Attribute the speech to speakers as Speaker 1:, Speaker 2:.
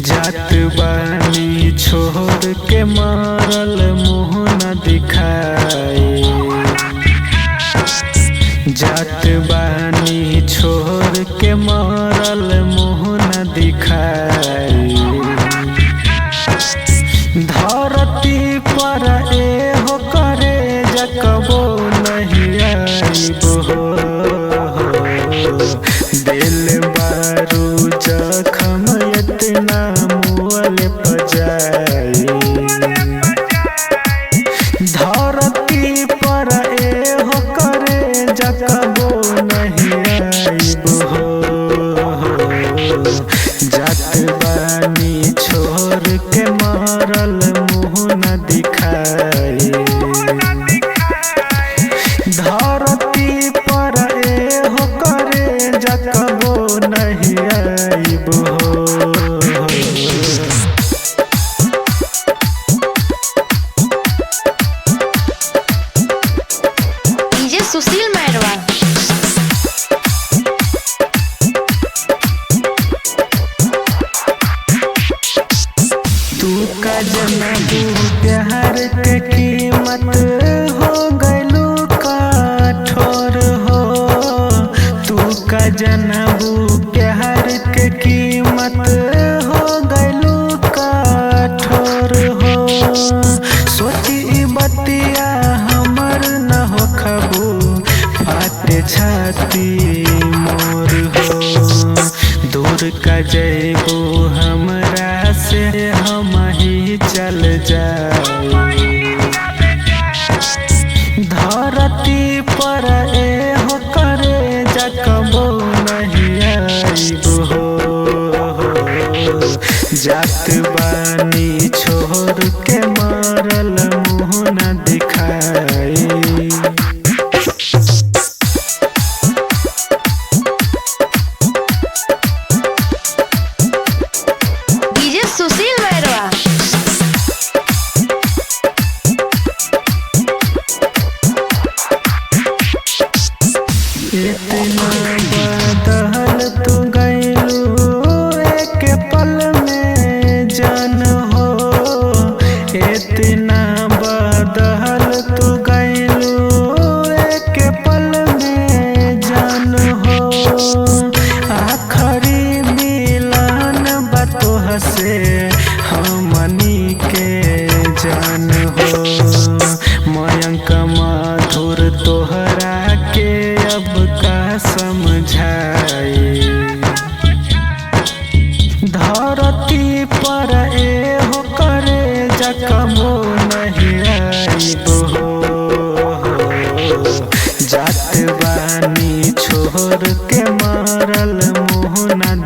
Speaker 1: जात बानी छोड़ के मारल मुँह न दिखाए। जात बानी छोड़ के मारल मुँह न दिखाए। धरती पर एहो करे जकबो नहीं आइबो। दिल बारू जखम इतना मुअल पजाई। धरती पर एहो करे जकबो नहीं आइबो। जात बानी छोड़ के मारल मुँह न दिखाए। धरती पर एहो करे जकबो नहीं आइबो।
Speaker 2: डीजे सुशील मैरवा।
Speaker 1: तू का जनबू प्यार के कीमत हो गइलू कठोर हो। तू का जनबू प्यार के कीमत हो गइलू कठोर हो। सोची ई बतिया हमर न हो खबू फाटे छाती मोर हो। दूर का जइबू हमरा से हम ही चल जाए। धरती पर एहो करे जकबो नहीं आइबो। जात बानी छोड़ के मारल मुँह न दिखाए।
Speaker 2: डीजे सुशील मैरवा।
Speaker 1: इतना बदल तू गइलू एक पल में जान हो। इतना बदल तू गइलू एक पल में जान हो। आखरी मिलन बा तोह से हमनी के जान हो। मयंक मधुर तोहरा के अब का समझाए। धरती पर एहो करे जकबो नहीं आइबो। जात बानी छोड़ के मारल मुँह न